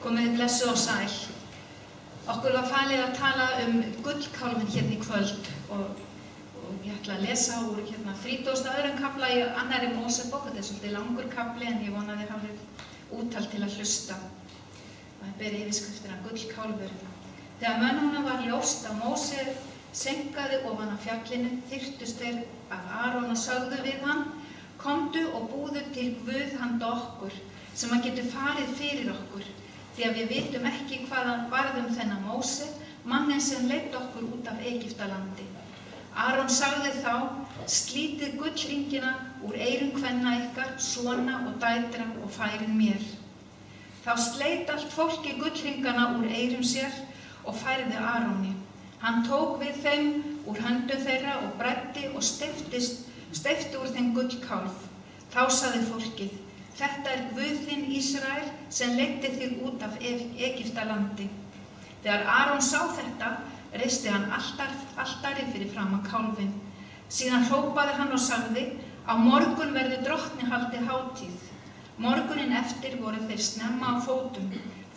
Komið blessuð og sæl. Okkur var falið að tala gullkálfinn hérna í kvöld og ég ætla að lesa úr 32. kafla í 2. Mósebók. Þetta er svolítið langur kafli en ég vona að þið hafið úthald til að hlusta. Það ber yfirskriftina gullkálfur. Þegar mönnunum var ljóst að Móse senkaði ofan af fjallinu, þyrptust þeir af Aron og sögðu við hann: Komdu og búðu til Guð handa okkur, sem hann getur farið fyrir okkur, því að við vitum ekki hvaðan varð þennan Móse, manninn sem leiddi okkur út af Egyptalandi. Aron sagði þá: Slítið gullhringina úr eyrum kvenna ykkar, sona og dætra og færið mér. Þá sleit allt fólki gullhringana úr eyrum sér og færði Aroni. Hann tók við þeim úr höndum þeirra og bræddi og steypti úr þeim gullkálf. Þá sagði fólkið: Þetta er Guð þinn Ísrael sem leiddi þig út af Egyptalandi. Þegar Aron sá þetta, reisti hann altari fyrir framan kálfinn. Síðan hrópaði hann og sagði: Á morgun verður drottni haldið hátíð. Morguninn eftir voru þeir snemma á fótum,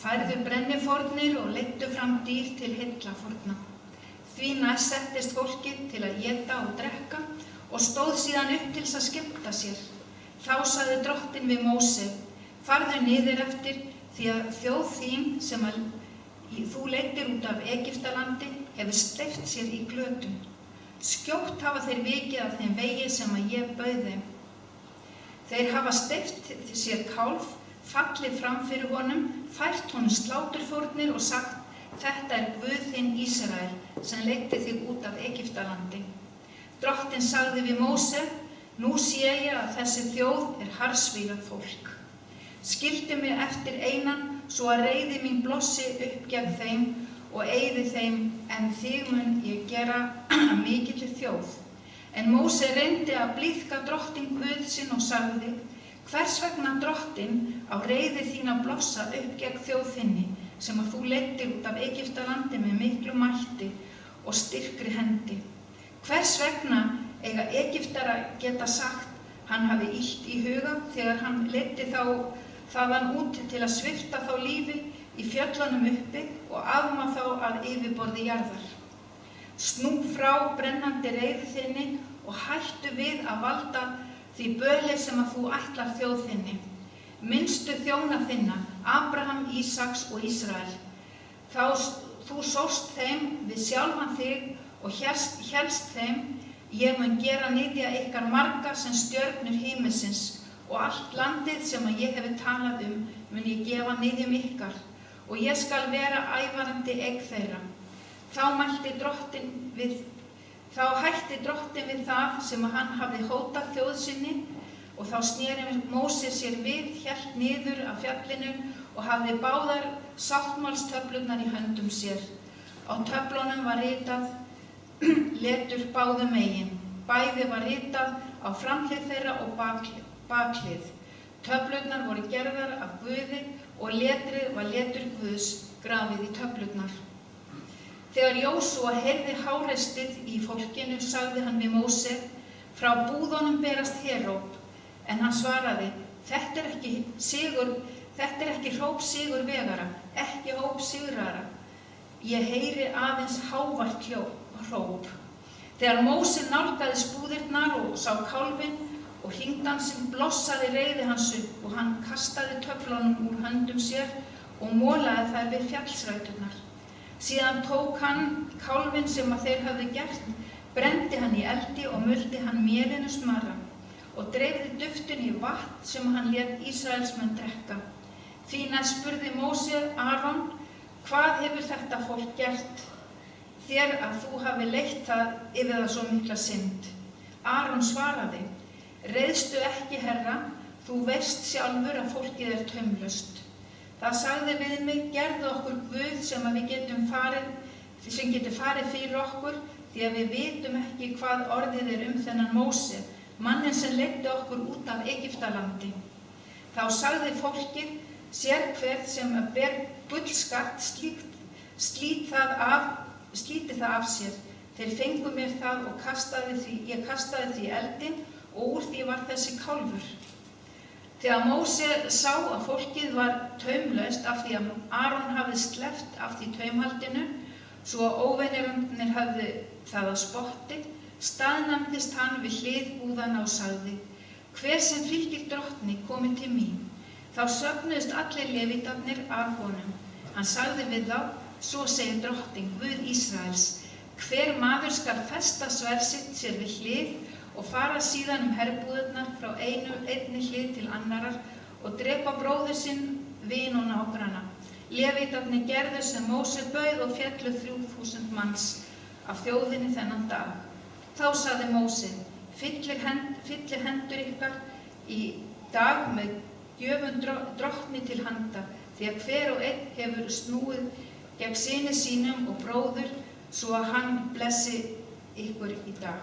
færðu brennifórnir og leiddu fram dýr til heillafórna. Því næst settist fólkið til að éta og drekka og stóð síðan upp til að skemmta sér. Þá sagði drottinn við Móse: Farðu niður eftir, því að þjóð þín sem þú leiddir út af Egyptalandi hefur steypt sér í glötun. Skjótt hafa þeir vikið af þeim vegi sem ég bauð þeim. Þeir hafa steypt sér kálf, fallið fram fyrir honum, fært honum sláturfórnir og sagt: Þetta er Guð þinn Ísrael sem leiddi þig út af Egyptalandi. Drottinn sagði við Móse: Nú sé ég að þessi þjóð er harðsvígað fólk. Skildu mig eftir einan, svo að reiði mín blossi upp gegn þeim og eyði þeim, en þig mun ég gera að mikilli þjóð. En Móse reyndi að blíðka drottinn Guð sinn og sagði: Hvers vegna drottinn á reiði þín að blossa upp gegn þjóð þinni, sem að þú leiddir út af Egyptalandi með miklu mætti og styrkri hendi? Hvers vegna eiga Egyptar að geta sagt: Hann hafi illt í huga þegar hann leiddi þá þaðan út til að svipta þá lífi í fjöllunum uppi og afma þá að yfirborði jarðar. Snú frá brennandi reiði þinni og hættu við að valda því böli sem að þú ætlar þjóð þinni. Minnstu þjóna þinna, Abraham, Ísaks og Ísrael. Þá þú sóst þeim við sjálfan þig og hélst þeim: Ég mun gera niðja ykkar marga sem stjörnur himinsins, og allt landið sem ég hefur talað mun ég gefa niðjum ykkar, og ég skal vera ævarandi eign þeirra. Þá hætti drottinn við það sem hann hafði hótað þjóð sinni, og þá sneri Móse sér við, hélt niður af fjallinu og hafði báðar sáttmálstöflurnar í höndum sér. Á töflunum var ritað letur báðum megin. Bæði var ritað á framhlið þeirra og bakhlið. Töflurnar voru gerðar af Guði og letrið var letur Guðs grafið í töflurnar. Þegar Jósúa heyrði háreystið í fólkinu, sagði hann við Móse: Frá búðunum berast heróp. En hann svaraði: Þetta er ekki hróp sigurvegara, ekki hóp sigrara. Ég heyri aðeins hávart hróp. Þegar Móse nálgaðist búðirnar og sá kálfinn og hringdansinn, blossaði reiði hans upp og hann kastaði töflunum úr höndum sér og molaði þær við fjallsræturnar. Síðan tók hann kálfinn sem að þeir höfðu gert, brendi hann í eldi og muldi hann mélinu smara og dreifði duftun í vatn sem hann lét Ísraelsmenn drekka. Því næst spurði Móse Aron: Hvað hefur þetta fólk gert þér að þú hafi leitt það yfir það svo mikla synd? Aron svaraði: Reiðstu ekki, Herra, þú veist sjálfur að fólkið er taumlaust. Það sagði við mig: Gerðu okkur Guð sem getur farið fyrir okkur, því að við vitum ekki hvað orðið er þennan Móse, manninn sem leiddi okkur út af Egyptalandi. Þá sagði fólkið: Sérhver sem ber gullskatt slíti það af sér. Þeir fengu mér það og ég kastaði því í eldinn og úr því var þessi kálfur. Þegar Móse sá að fólkið var taumlaust af því að Aron hafði sleppt af því taumhaldinu, svo að óvinirnir höfðu það á spotti, staðnæmdist hann við hlið búðanna og sagði: Hver sem fylgir drottni komi til mín. Þá söfnuðust allir levítarnir að honum. Hann sagði við þá: Svo segir drottinn, Guð Ísraels: Hver maður skal festa sverð sitt sér við hlið og fara síðan herbúðirnar frá einni hlið til annarar og drepa bróður sinn, vin og nágranna. Levítarnir gerðu sem Móse bauð og féllu 3000 manns af þjóðinni þennan dag. Þá sagði Móse: Fyllir hendur ykkar í dag með gjöfum drottni til handa, því að hver og einn hefur snúið gegn syni sínum og bróður, svo að hann blessi ykkur í dag.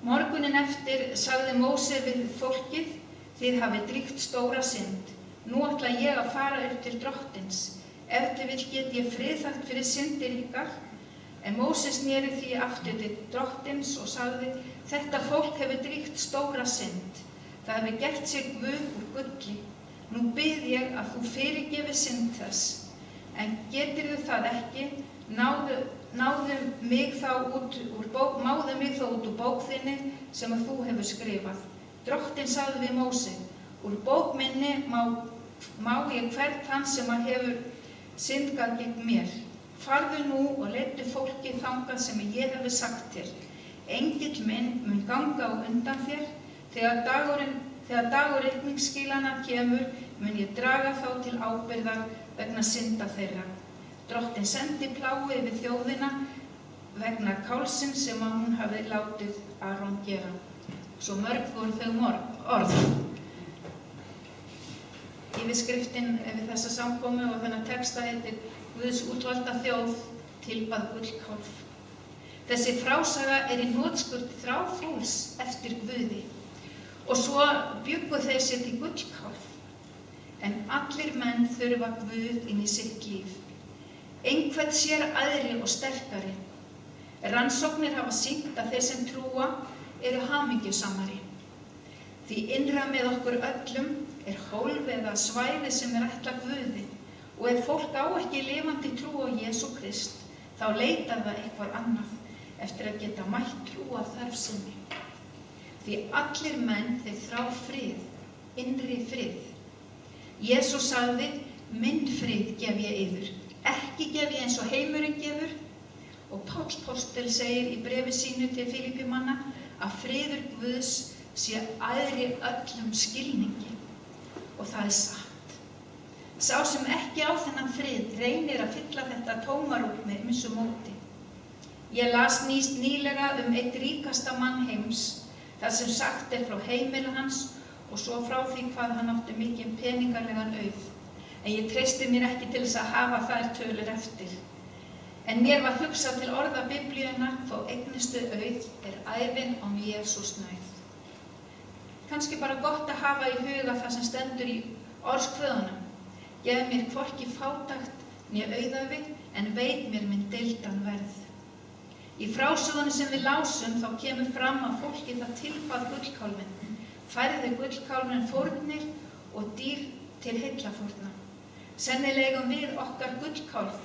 Morguninn eftir sagði Móse við fólkið: Þið hafið drýgt stóra synd. Nú ætla ég að fara upp til drottins. Ef þið vill get ég friðþægt fyrir syndir ykkar. En Móse sneri því aftur til drottins og sagði: Þetta fólk hefur drýgt stóra synd. Það hefur gert sér guð úr gulli. Nú bið ég að þú fyrirgefi synd þess. En getirðu það ekki, máðu mig þá út úr bók þinni sem að þú hefur skrifað. Drottinn sagði við Móse: Úr bók minni má ég hvern þann sem að hefur syndgað gegn mér. Farðu nú og leiddu fólkið þangað sem ég hefur sagt þér. Engill minn mun ganga á undan þér. Þegar dagur reikningsskilanna kemur, mun ég draga þá til ábyrgðar vegna synda þeirra. Drottinn sendi plágu yfir þjóðina vegna kálsins sem að hún hafði látið Aron gera. Svo mörg voru þau orð. Yfirskriftin við þessa samkomu og þennan texta heitir: Guðs útvalda þjóð tilbað gullkálf. Þessi frásaga í hnotskurn þrá fólks eftir Guði og svo bjuggu þeir sér til gullkálf. En allir menn þurfa Guð inn í sitt líf. Einhvern sér æðri og sterkari. Rannsóknir hafa sýnt að þeir sem trúa eru hamingjusamari. Því innra með okkur öllum hólf eða svæði sem ætlað Guði, og ef fólk á ekki lifandi trú á Jesú Krist, þá leitar það eitthvað annað eftir að geta mætt trúa þörf sinni. Því allir menn þeir þrá frið, innri frið. Jesús sagði: Minn frið gef ég yður, ekki gef ég eins og heimurinn gefur. Og Páll postel segir í bréfi sínu til Filippíumanna að friður Guðs sé æðri öllum skilningi. Og það satt. Sá sem ekki á þennan frið reynir að fylla þetta tómarúm með ýmsu móti. Ég las nýlega einn ríkasta mann heims, þar sem sagt frá heimili hans og svo frá því hvað hann átti mikinn peningarlegan auð. En ég treysti mér ekki til þess að hafa þær tölur eftir. En mér var hugsað til orða Biblíunnar: Þó eignustu auð ævin án Jesús nauð. Kannski bara gott að hafa í huga það sem stendur í orðskvöðunum: Gef mér hvorki fátækt né auðæfi, en veit mér minn deildan verð. Í frásögunni sem við lásum þá kemur fram að fólkið það tilbað gullkálfinn, færði gullkálfinn fórnir og dýr til heillafórna. Sennilega við okkar gullkálf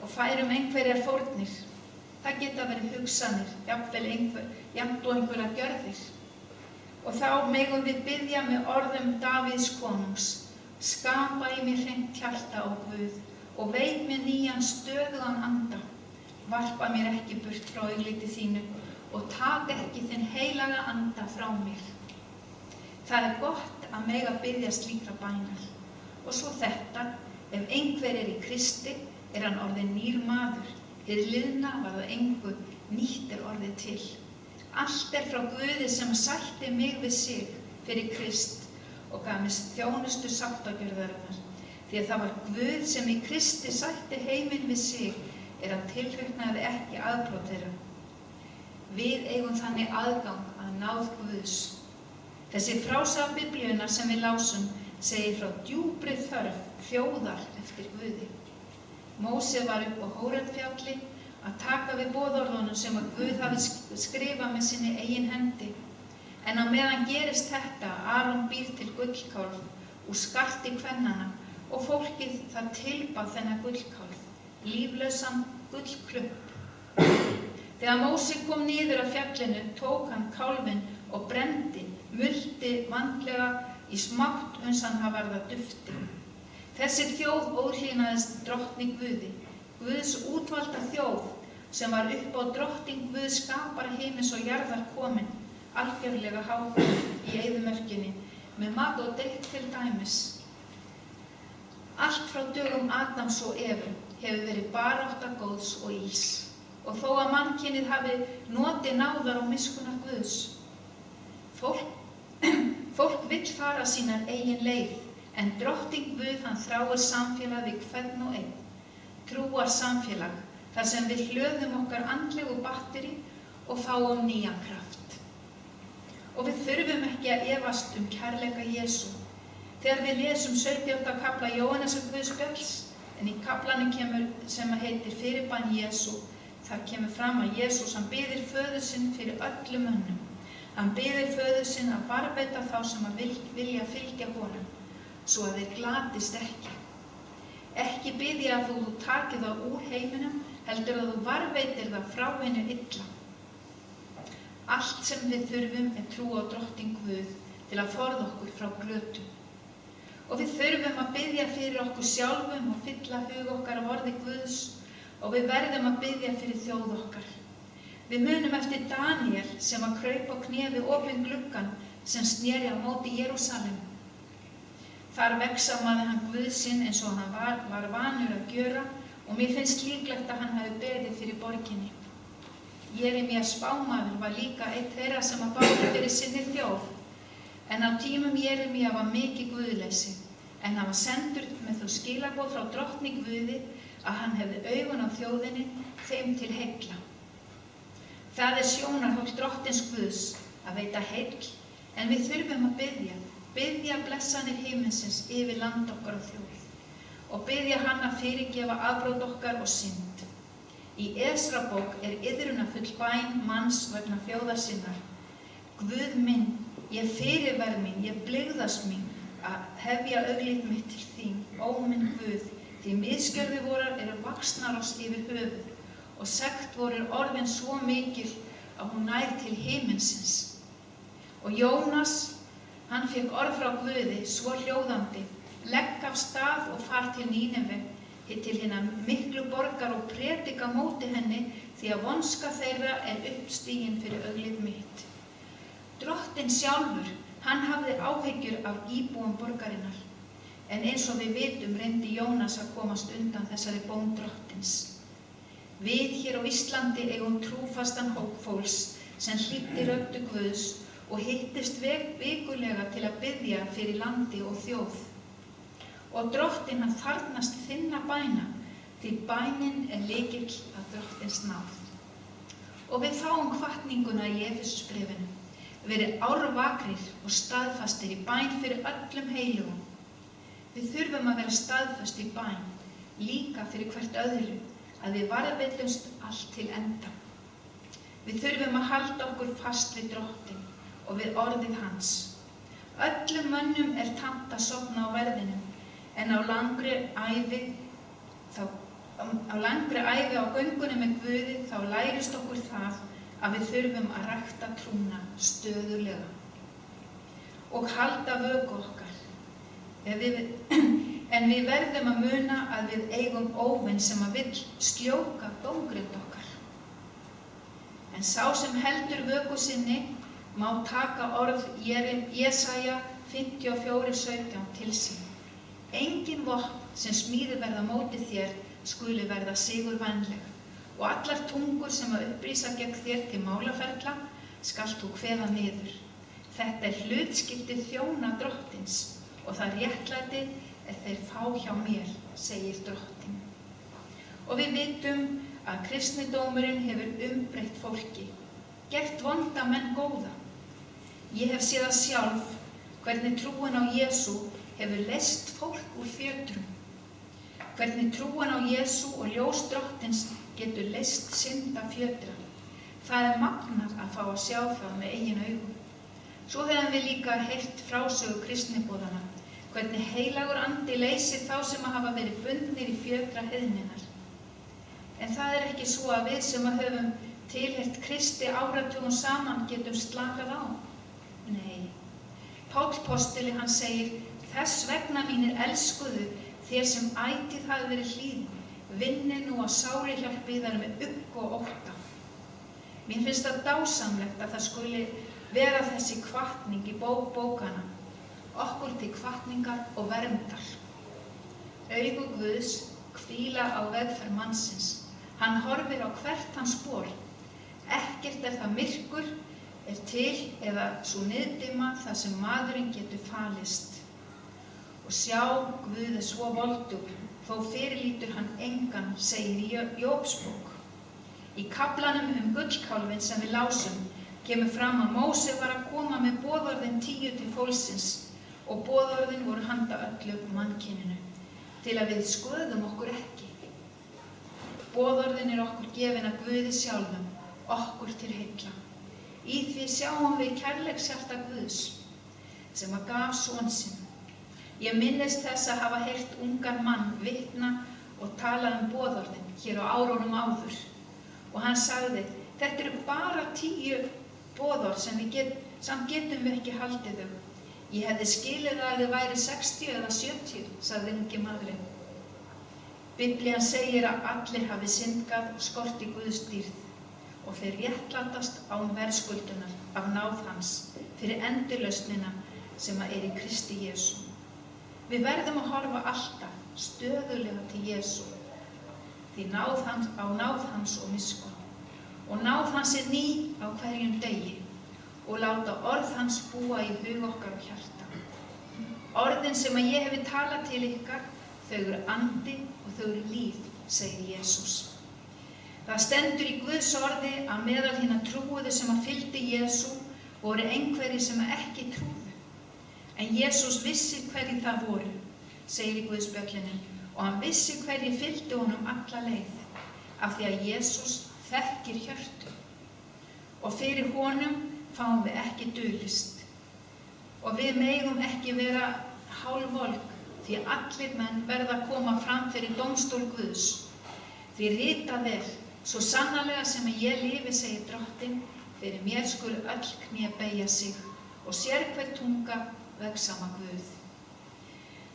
og færum einhverjar fórnir. Það geta verið hugsanir, jafnvel einhverjar gjörðir. Og þá megum við biðja með orðum Davíðs konungs: Skapa í mér hreint hjarta, ó Guð, og veit mér nýjan stöðugan anda. Varpa mér ekki burt frá augliti þínu og tak ekki þinn heilaga anda frá mér. Það gott að mega biðja slíkra bænar. Og svo þetta: ef einhver í Kristi, hann orðinn nýr maður. Hið liðna var það engu, nýtt orðið til. Allt frá Guði sem sætti mig við sig fyrir Krist og gaf mér þjónustu sáttagjörðarinnar. Því að það var Guð sem í Kristi sætti heiminn við sig, hann tilreiknaði ekki aðbrot þeirra. Við eigum þannig aðgang að náð Guðs. Þessi frásaga Biblíunnar sem við lásum segir frá djúpri þörf þjóðar eftir Guði. Móse var upp á Hórebfjalli að taka við boðorðunum sem að Guð hafi skrifað með sinni eigin hendi. En á meðan gerist þetta, Aron býr til gullkálf úr skarti kvennanna og fólkið það tilbað þennan gullkálf, líflausan gullklump. Þegar Móse kom niður af fjallinu, tók hann kálfinn og brendi, muldi vandlega í smátt uns hann varð að dufti. Þessi þjóð óhlýnaðist drottni Guði, Guðs útvalda þjóð sem var upp á drottning Guðs skapara himins og jarðar komin, algjörlega háð í eyðimörkinni, með mat og drykk til dæmis. Allt frá dögum Adams og Evu hefur verið barátta góðs og ills, og þó að mannkynið hafi notið náðar og miskunnar Guðs. Fólk vill fara sínar eigin leið, en drottning Guð hann þráir samfélag við hvern og einn, trúar samfélag, þar sem við hlöðum okkar andlegu batteri og fáum nýjan kraft. Og við þurfum ekki að efast kærleika Jesú. Þegar við lesum 17. kafla Jóhannesar Guðspjalls, en í kaflanum kemur sem heitir Fyrirbæn Jesú, þar kemur fram að Jesús hann biður föður sinn fyrir öllum mönnum. Hann biður föður sinn að varðveita þá sem að vilja fylgja honum, svo að þeir glatist ekki. Ekki biðja að þú takir það úr heiminum, heldur að þú varðveitir það frá hinu illa. Allt sem við þurfum trú á drottning Guð til að forða okkur frá glötum. Og við þurfum að biðja fyrir okkur sjálfum og fylla hug okkar af orði Guðs, og við verðum að biðja fyrir þjóð okkar. Við munum eftir Daniel sem að kraup á kné við opinn gluggann sem sneri á móti Jerúsalem. Þar vegsammaði hann Guð sinn eins og hann var vanur að gjöra, og mér finnst líklegt að hann hafi beðið fyrir borginni. Jeremías spámaður var líka einn þeirra sem að báðu fyrir sinni þjóð, en á tímum Jeremía var mikið guðleysi, en hann var sendur með þau skilaboð frá drottning Guði að hann hefði augun á þjóðinni þeim til heilla. Það sjónarhorn drottins Guðs að veita heill, en við þurfum að biðja blessanir himinsins yfir land okkar og þjóð, og biðja hann að fyrirgefa afbrot okkar og synd. Í Esrabók iðrunafull bæn manns vegna þjóðar sinnar. Guð minn, ég fyrirverð mín, ég blygðast mín að hefja auglít mitt til þín, ó minn Guð, því misgjörðir vorar vaxnar oss yfir höfuð, og sekt voru orðin svo mikil að hún nær til himinsins. Og Jónas, hann fékk orð frá Guði svo hljóðandi, legg af stað og far til Níneve, til hinnar miklu borgar og predika móti henni, því að vonska þeirra uppstigin fyrir auglið mitt. Drottinn sjálfur, hann hafði áhyggjur af íbúum borgarinnar, en eins og við vitum reyndi Jónas að komast undan þessari bón drottins. Við hér á Íslandi eigum trúfastan hóp fólks sem hlýddi röddu Guðs og hittist vikulega til að biðja fyrir landi og þjóð. Og drottinn hann þarfnast þinna bæna, því bænin lykill að drottins náð. Og við fáum hvatninguna í Efesusbréfinu, verið árvakrir og staðfastir í bæn fyrir öllum heilugum. Við þurfum að vera staðfast í bæn, líka fyrir hvert öðru, að við varðveitumst allt til enda. Við þurfum að halda okkur fast við drottinn og við orðið hans. Öllum mönnum tamt að sofna á verðinum, en á langri ævi á göngunni með Guði þá lærist okkur það að við þurfum að rækta trúna stöðulega og halda vöku okkar. En við verðum að muna að við eigum óvin sem að vill sljóka dómgrind okkar. En sá sem heldur vöku sinni má taka orð Jesaja 54:17 til sín. Engin vopn sem smíðuð verða móti þér skuli verða sigurvænleg, og allar tungur sem að upprísa gegn þér til málaferla skalt þú kveða niður. Þetta hlutskipti þjóna drottins, og það réttlæti þeir fá hjá mér, segir drottinn. Og við vitum að kristnidómurinn hefur umbreytt fólki, gert vonda menn góða. Ég hef séð það sjálf, hvernig trúin á Jesú hefur leyst fólk úr fjötrum. Hvernig trúin á Jesú og ljós drottins getur leyst synda fjötra. Það magnað að fá að sjá það með eigin augum. Svo höfum við líka heyrt frásögu kristniboðanna, hvernig heilagur andi leysir þá sem hafa verið bundnir í fjötra heiðninnar. En það er ekki svo að við sem höfum tilheyrt Kristi áratugum saman getum slakað á. Nei, Páll postuli hann segir, þess vegna mínir elskuðu, þér sem ætíð hafi verið hlýðin, vinnið nú á sári hjálp yðar með ugg og ótta. Mér finnst það dásamlegt að það skuli vera þessi hvatning í bókanna, okkur til hvatningar og verndar. Augu Guðs hvíla á vegferð mannsins. Hann horfir á hvert hans spor. Ekkert það myrkur til eða svo niðdima þar sem maðurinn getur falist. Og sjá, Guð svo voldugur, þó fyrirlítur hann engan, segir í Jóbsbók. Í kaflanum gullkálfinn sem við lásum kemur fram að Móse var að koma með boðorðin 10 til fólksins og boðorðin voru handa öllu mannkyninu til að við skoðum okkur ekki. Boðorðin okkur gefin af Guði sjálfum, okkur til heilla. Í því sjáum við kærleikshjarta Guðs sem að gaf son sinn. Ég minnist þess að hafa heyrt ungan mann vitna og tala boðorðin hér á árunum áður. Og hann sagði, þetta eru bara 10 boðorð sem samt getum við ekki haldið þau. Ég hefði skilið að þau væri 60 eða 70, sagði ungi maðurinn. Biblían segir að allir hafi syndgað og skorti Guðs dýrð og þeir réttlætast án verðskuldunar af náð hans fyrir endurlausnina sem er í Kristi Jesú. Við verðum að horfa alltaf stöðulega til Jesú, því náð hans og miskunn. Og náð hans er ný á hverjum degi og láta orð hans búa í hug okkar og hjarta. Orðin sem að ég hefi talað til ykkar, þau eru andi og þau eru líf, segir Jesús. Það stendur í Guðs orði að meðal hinna trúuðu sem að fylgdi Jesú voru einhverjir sem að ekki trúðu. En Jesús vissi hverjir það voru, segir í Guðspjöllunum, og hann vissi hverjir fylgdu honum alla leið, af því að Jesús þekkir hjörtu. Og fyrir honum fáum við ekki dulist. Og við megum ekki vera hálfvolg, því allir menn verða að koma fram fyrir dómstól Guðs. Því rita vel, svo sannarlega sem að ég lifi, segir Drottinn, fyrir mér skulu öll kné beygja sig og sérhver tunga vegsama Guð.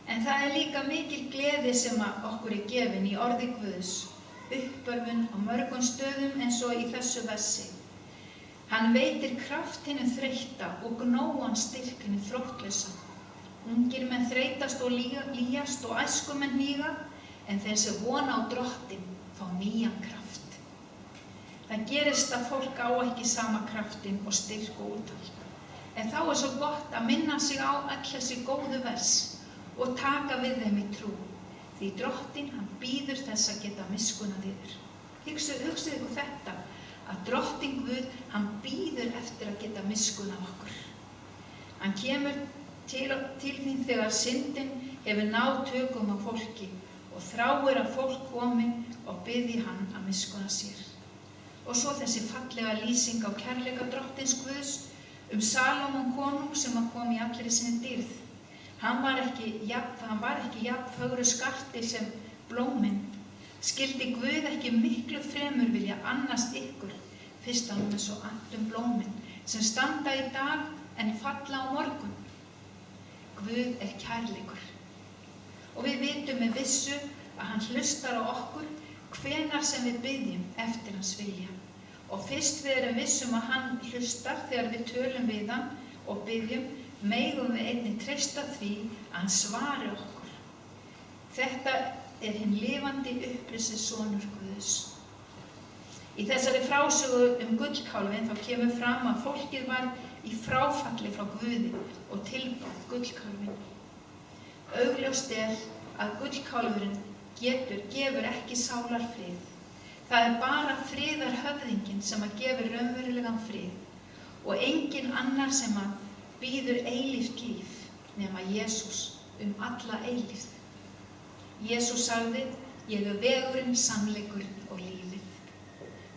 En það er líka mikil gleði sem að okkur er gefin í orði Guðs, uppörfun á mörgum stöðum eins og í þessu versi. Hann veitir kraft hinum þreytta og gnóan styrk hinum þróttlausa. Ungir menn þreytast og lýjast og æskumenn hníga, en þeir sem vona á Drottinn fá nýjan kraft. Það gerist að fólk á ekki sama kraftinn og styrk og úthald. En þá er svo gott að minna sig á öll þessi góðu vers og taka við þeim í trú. Því Drottinn, hann bíður þess að geta miskunnað yfir. Hugsið ykkur þetta, að Drottinn Guð, hann bíður eftir að geta miskunnað okkur. Hann kemur til þín þegar syndin hefur náð tökum á fólki og þráir að fólk komi og biðji hann að miskunna sér. Og svo þessi fallega lýsing á kærleika Drottins Guðs Salómon konung sem kom í allri sinni dýrð. Hann var ekki jafn fögru skarti sem blómin. Skildi Guð ekki miklu fremur vilja annast ykkur, fyrst hann með svo andum blómin, sem standa í dag en falla á morgun. Guð er kærleikur. Og við vitum með vissu að hann hlustar á okkur hvenær sem við biðjum eftir hans vilja. Og fyrst við erum vissum að hann hlustar þegar við tölum við hann og biðjum, megum við einnig treysta því að hann svari okkur. Þetta er hinn lifandi upprisinn sonur Guðs. Í þessari frásögu gullkálfinn þá kemur fram að fólkið var í fráfalli frá Guði og tilbað gullkálfinn. Augljóst er að gullkálfurinn gefur ekki sálarfrið. Það er bara friðarhöfðinginn sem að gefur raunverulegan frið og engin annar sem að býður eilíft líf nema Jesús alla eilífð. Jesús sagði, ég er vegurinn, sannleikurinn og lífið.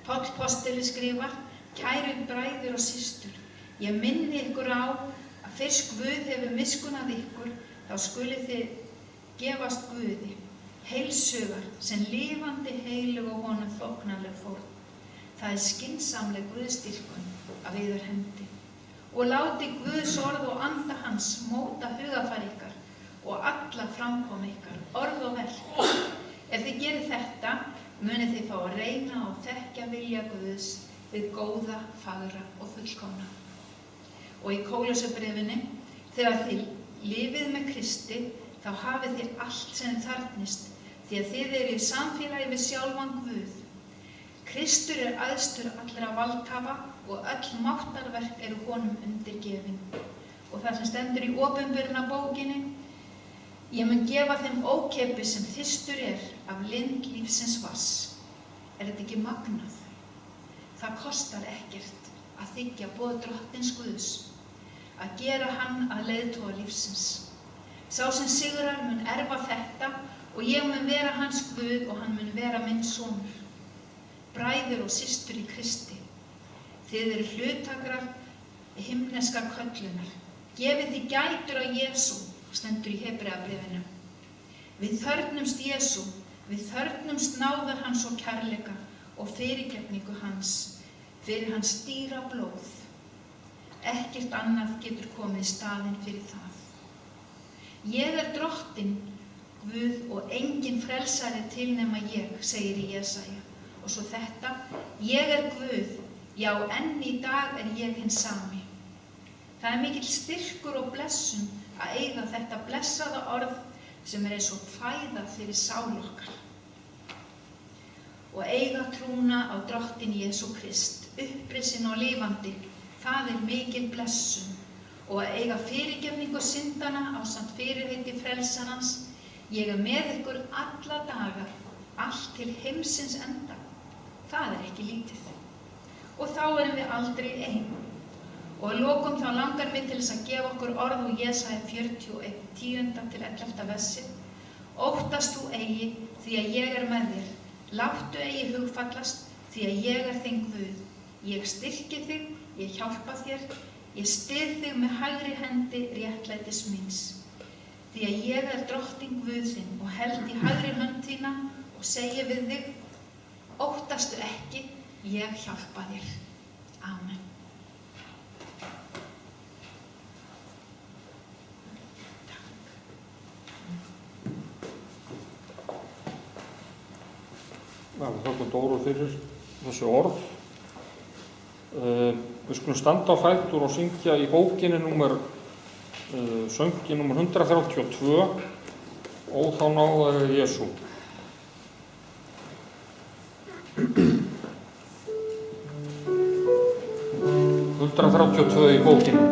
Páll postuli skrifar, kæru bræður og systur, Ég minni ykkur á að fyrst Guð hefur miskunnað ykkur, þá skuluð þið gefast Guði, heilshugar sem lifandi heilug og honum þóknanleg fórn. Það skynsamleg Guðsdýrkun af yður hendi. Og láti Guðs orð og anda hans móta hugafar ykkar og alla framkomu ykkar, orð og verk. Ef þið gerið þetta, munið þið fá að reyna og þekkja vilja Guðs við góða, fagra og fullkomna. Og í Kólusarbréfinu, þegar þið lifið með Kristi, þá hafið þið allt sem þið þarfnist, því að þið eru í samfélagi við sjálfan Guð. Kristur æðstur allra valdhafa og öll máttarverk eru honum undirgefin. Og það sem stendur í Opinberunarbókinni, ég mun gefa þeim ókeypis sem þyrstur af lind lífsins vatns. Þetta ekki magnað? Það kostar ekkert að þiggja boð Drottins Guðs, að gera hann að leiðtoga lífsins. Sá sem sigrar mun erfa þetta og ég mun vera hans Guð og hann mun vera minn sonur. Bræður og systur í Kristi, þið eru hlutakrar himneskar köllunar. Gefið þið gætur á Jesú, stendur í Hebreabréfinu. Við þörfnumst Jesú, við þörfnumst náðar hans og kærleika og fyrirgefningu hans, fyrir hans dýra blóð. Ekkert annað getur komið í staðinn fyrir það. Ég Drottinn, Guð og engin frelsari til nema ég, segir í Jesaja. Og svo þetta, ég Guð, já enn í dag ég hinn sami. Það mikill styrkur og blessun að eiga þetta blessaða orð sem eins og fæða fyrir sál okkar. Og eiga trúna á Drottinn Jesú Krist, upprisinn og lifandi, það mikil blessun. Og að eiga fyrirgefningu syndana ásamt fyrirheiti frelsarans, ég með ykkur alla daga, allt til heimsins enda. Það ekki lítið. Og þá erum við aldrei ein. Og að lokum þá langar mig til þess að gefa okkur orð úr Jesaja 41, 10-11 versi. Óttast þú eigi, því að ég með þér. Láttu eigi hugfallast, því að ég þinn Guð. Ég styrki þig, ég hjálpa þér, ég styð þig með hægri hendi réttlætis míns. Því að ég Drottinn Guð þinn og held í hægri hönd þína og segi við þig, óttastu ekki, ég hjálpa þér. Amen. Við þakkum Dóru fyrir þessi orð. Við skulum standa á fætur og syngja í bókinni söngi númer 132, Ó þá náðaði Jesú. 132 í bókinni.